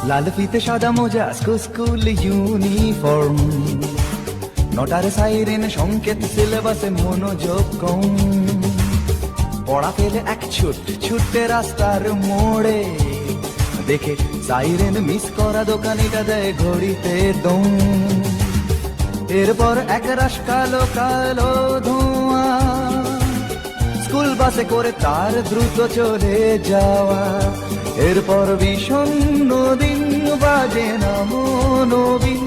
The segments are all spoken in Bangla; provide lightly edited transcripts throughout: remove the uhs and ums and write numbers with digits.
লাল ফিতে সাদা মোজা স্কুল ইউনিফর্ম, নটার সাইরেন সংকেত সিলেবাসে মনোযোগ কম। পড়া পেলে এক ছুটতে রাস্তার মোড়ে, দেখে সাইরেন মিস করা দোকানিটা দেয় ঘড়িতে দম। এরপর এক রাশ কালো কালো ধোঁয়া, স্কুল বাসে করে তার দ্রুত চলে যাওয়া। এরপর বিষণ্ণ দিন বাজে না মনোবিন,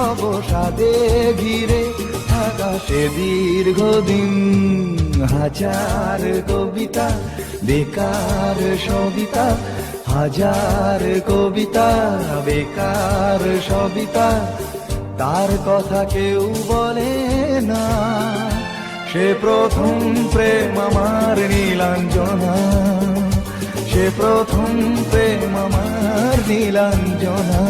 অবসাদে ঘিরে থাকা সে দীর্ঘদিন। হাজার কবিতা বেকার সবিতা, হাজার কবিতা বেকার সবিতা, তার কথা কেউ বলে না। সে প্রথম প্রেম আমার নীলাঞ্জনা, সে প্রথম প্রেম আমার নীলাঞ্জনা।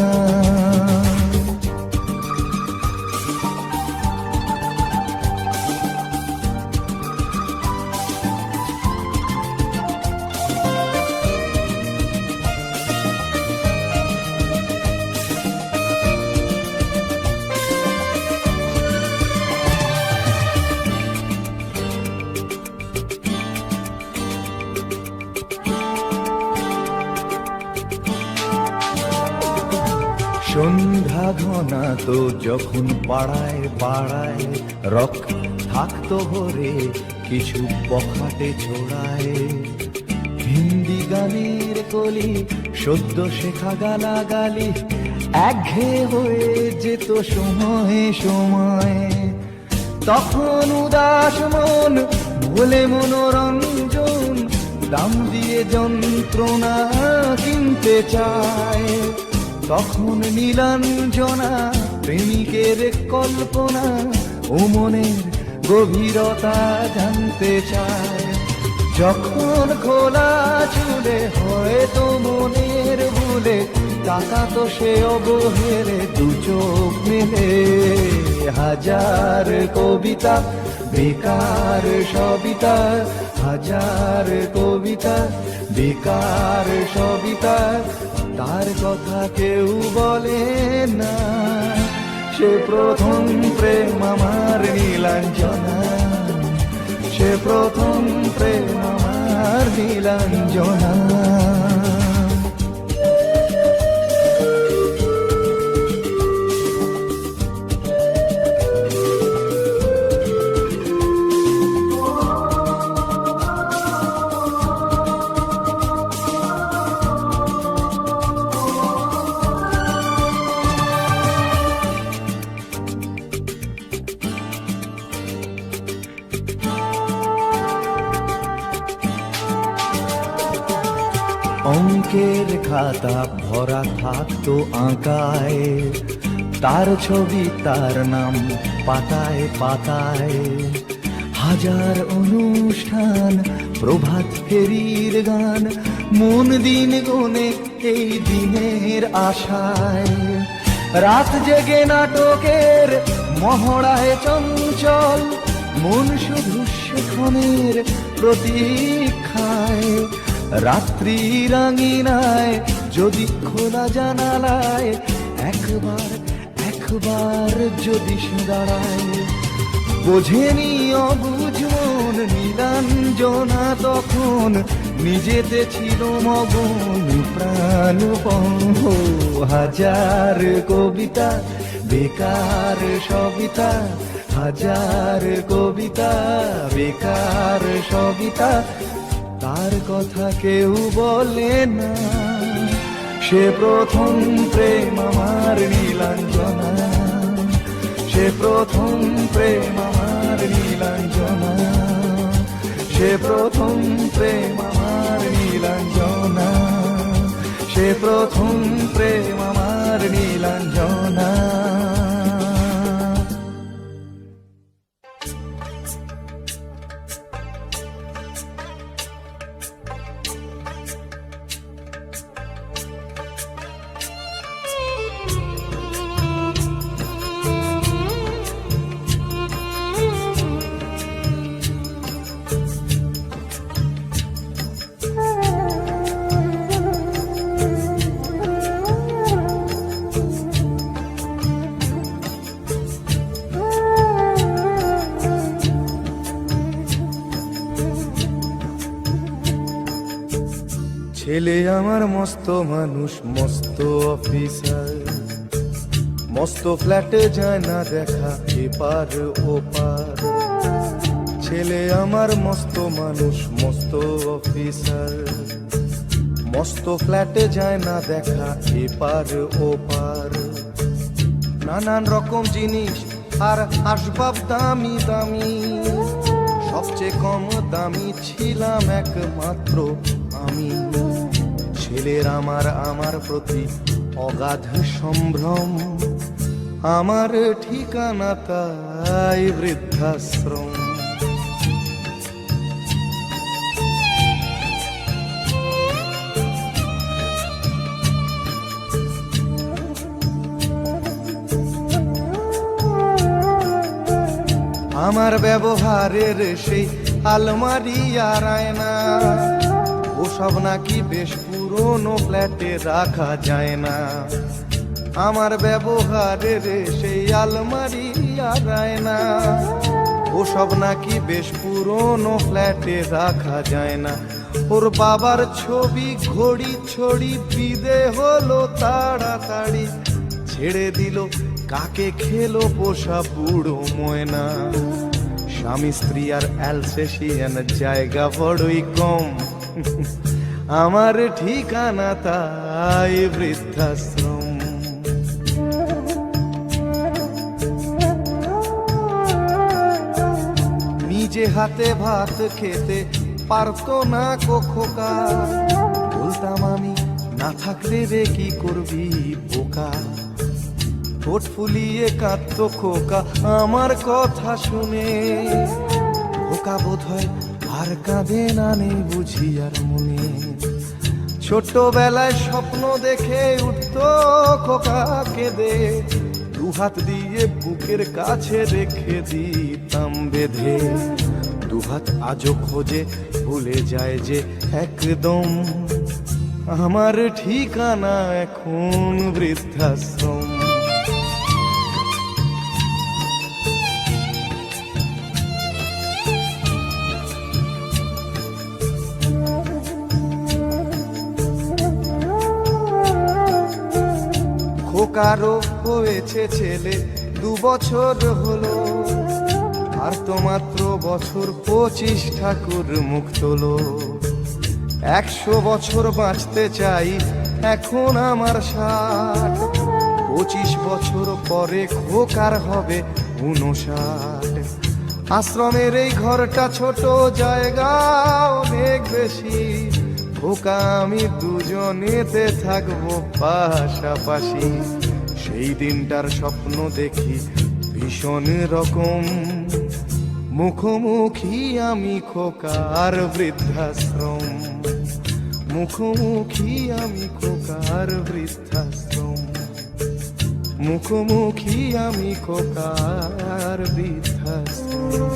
সন্ধ্যা ঘনা তো যখন পাড়ায় পাড়ায় রক থাকতো ভরে কিছু বখাটে ছোড়ায়। হিন্দি গানের কলি সদ্য শেখা গালাগালি একঘেয়ে হয়ে যেত সময়ে সময়ে। তখন উদাস মন বলে মনোরঞ্জন, দাম দিয়ে যন্ত্রণা কিনতে চায়। তখন নীলাঞ্জনা প্রেমিকের কল্পনা ও মনের গভীরতা জানতে চায়। যখন খোলা চুলে হয়তো মনের ভুলে তাকাতো সে অবহেলে দু চোখ মেলে। হাজার কবিতা বেকার সবিতা, হাজার কবিতা বেকার সবিতা, তার কথা কেউ বলে না। সে প্রথম প্রেম আমার নীলাঞ্জনা, সে প্রথম প্রেম আমার নীলাঞ্জনা। অঙ্কের খাতা ভরা থাকতো আঁকায়, তার ছবি তার নাম পাতায় পাতায়। হাজার অনুষ্ঠান প্রভাত ফেরির গান, মন দিন গুনে এই দিনের আশায়। রাত জেগে নাটকের মহড়ায় চঞ্চল, মন শুধু সেখানের প্রতীক্ষায়। রাত্রি রাঙিনায় যদি খোলা জানালায় একবার একবার যদি দাঁড়ায়। বোঝেনি অবুঝ মন নীলাঞ্জনা তখন, নিজেতে ছিল মগন প্রাণপণ। হাজার কবিতা বেকার সবিতা, হাজার কবিতা বেকার সবিতা, তার কথা কেউ বলে না। সে প্রথম প্রেম আমার নীলাঞ্জনা, সে প্রথম প্রেম আমার নীলাঞ্জনা, সে প্রথম প্রেম আমার নীলাঞ্জনা, সে প্রথম প্রেম আমার নীলাঞ্জনা। ছেলে আমার মস্ত মানুষ, মস্ত অফিসার, মস্ত ফ্ল্যাটে যায় না দেখা এপার ওপার। ছেলে আমার মস্ত মানুষ, মস্ত অফিসার, মস্ত ফ্ল্যাটে যায় না দেখা এপার ওপার। নানান রকম জিনিস আর আসবাব দামি দামি, সবচেয়ে কম দামি ছিলাম একমাত্র আমি। ছেলের আমার প্রতি অগাধ সম্ভ্রম, আমার ঠিকানা তাই বৃদ্ধাশ্রম। আমার ব্যবহারের সেই আলমারি আর আয়না, ওসব নাকি বেশ পুরনো ফ্ল্যাটে রাখা যায় না। আমার ব্যবহারের সেই আলমারি আর আয়না, ওসব নাকি বেশ পুরনো ফ্ল্যাটে রাখা যায় না। ওর বাবার ছবি ঘড়ি ছড়ি বিদে হলো তাড়াতাড়ি, ছেড়ে দিল কাকে খেলো পোষা বুড়ো ময়না। স্বামী স্ত্রী আর অ্যালসেশিয়ান জায়গা বড়ই কম, আমার ঠিকানা তাই বৃদ্ধাশ্রম। নিজে হাতে ভাত খেতে পারতো না খোকা, বলতাম আমি না থাকলে রে কি করবি বোকা। ঠোঁট ফুলিয়ে কাঁদতো খোকা আমার কথা শুনে, খোকা বোধ হয় আর কাঁদে না, নেই বুঝি আর মনে। ছোটবেলায় স্বপ্ন দেখে উঠতো খোকা কেঁদে, দুহাত দিয়ে বুকের কাছে রেখে দিতাম বেঁধে। দুহাত আজও খোঁজে ভুলে যায় যে একদম, আমার ঠিকানা এখন বৃদ্ধাশ্রম। খোকারও হয়েছে ছেলে 2 বছর হলো, আর তো মাত্র বছর 25 ঠাকুর মুখ তোলো। 100 বছর বাঁচতে চাই এখন আমার 60, 25 বছর পরে খোকার হবে 59। আশ্রমের এই ঘরটা ছোট, জায়গা অনেক বেশি, খোকা আমি দুজনেতে থাকবো পাশাপাশি। সেই দিনটার স্বপ্ন দেখি ভীষণ রকম, মুখোমুখি আমি খোকার বৃদ্ধাশ্রম। মুখোমুখি আমি খোকার বৃদ্ধাশ্রম, মুখোমুখি আমি খোকার বৃদ্ধাশ্রম।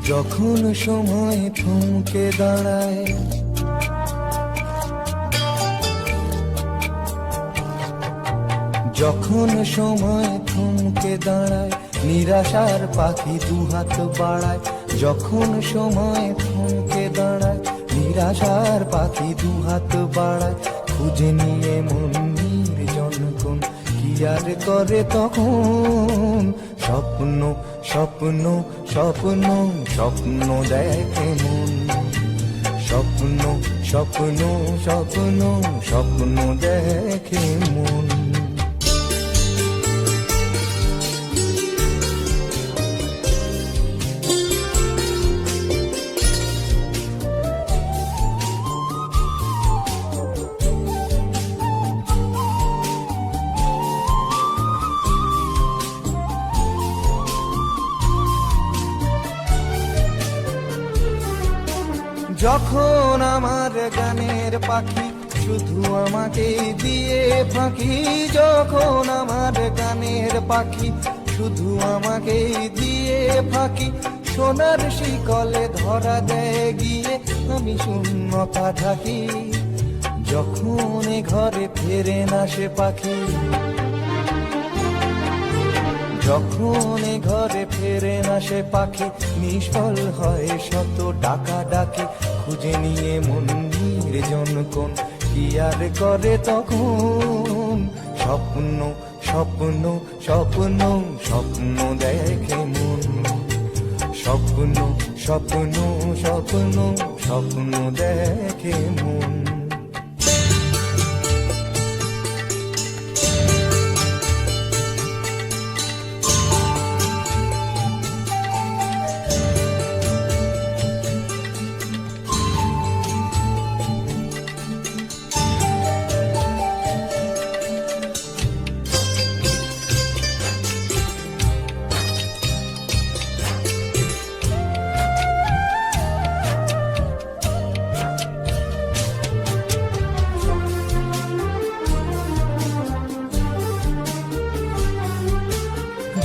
যখন সময় থমকে দাঁড়ায়, যখন সময় থমকে দাঁড়ায়, নিরাশার পাখি দুহাত বাড়ায়। যখন সময় থমকে দাঁড়ায়, নিরাশার পাখি দুহাত বাড়ায়। খুঁজে নিয়ে মন নির্জন কি আর করে তখন, স্বপ্ন স্বপ্ন স্বপ্ন স্বপ্ন দেখে মন। স্বপ্ন স্বপ্ন স্বপ্ন স্বপ্ন দেখে মন। যখন আমার গানের পাখি শুধু আমাকে দিয়ে ফাঁকি, যখন আমার গানের পাখি শুধু আমাকে দিয়ে ফাঁকি, সোনার শিকলে ধরা দেয় গিয়ে আমি শূন্যতা থাকি। যখন এ ঘরে ফেরে না সে পাখি, যখন এ ঘরে ফেরে না সে পাখি, নিষ্ফল হয় শত ডাকা ডাকি, খুঁজে নিয়ে মন নির্জন কোন কি আর করে তখন। স্বপ্ন স্বপ্ন স্বপ্ন স্বপ্ন দেখে মন, স্বপ্ন স্বপ্ন স্বপ্ন স্বপ্ন দেখে মন।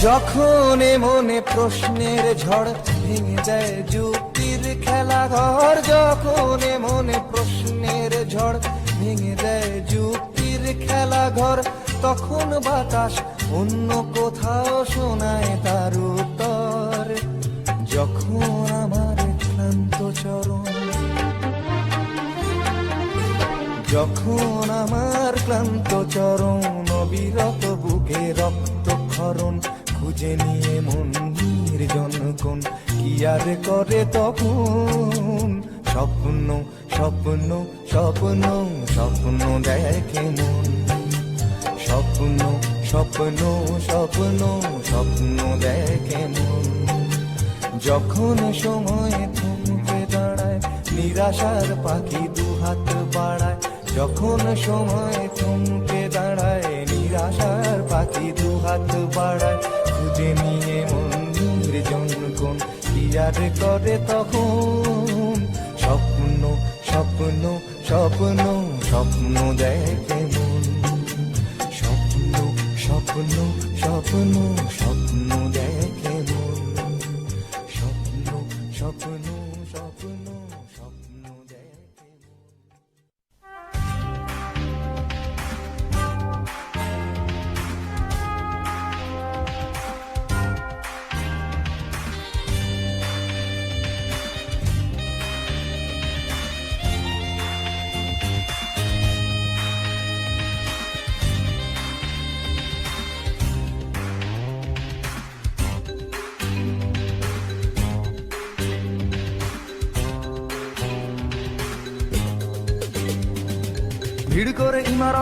যখন এ মনে প্রশ্নের ঝড় ভেঙে যায় যুক্তির খেলা ঘর, যখন এ মনে প্রশ্নের ঝড় ভেঙে যায় যুক্তির খেলা ঘর, তখন বাতাস অন্য কোথাও শোনায় তার উত্তর। যখন আমার ক্লান্ত চরণ, যখন আমার ক্লান্ত চরণ, অবিরত বুকে রক্ত ক্ষরণ, খুঁজে নিয়ে মন নির্জন কোন কি আর করে তখন। স্বপ্ন স্বপ্ন স্বপ্ন স্বপ্ন দেখে মন, স্বপ্ন স্বপ্ন স্বপ্ন স্বপ্ন দেখে মন। যখন সময় থমকে দাঁড়ায় নিরাশার পাখি দুহাত বাড়ায়, যখন সময় থমকে দাঁড়ায় নিরাশার পাখি দুহাত বাড়ায়, খুঁজে নিয়ে মন নির্জন কোন কি আর করে তখন। স্বপ্ন স্বপ্ন স্বপ্ন স্বপ্ন দেখে মন, স্বপ্ন স্বপ্ন স্বপ্ন স্বপ্ন দেখে মন, স্বপ্ন স্বপ্ন স্বপ্ন স্বপ্ন দেখে মন। ভিড় করে ইমারত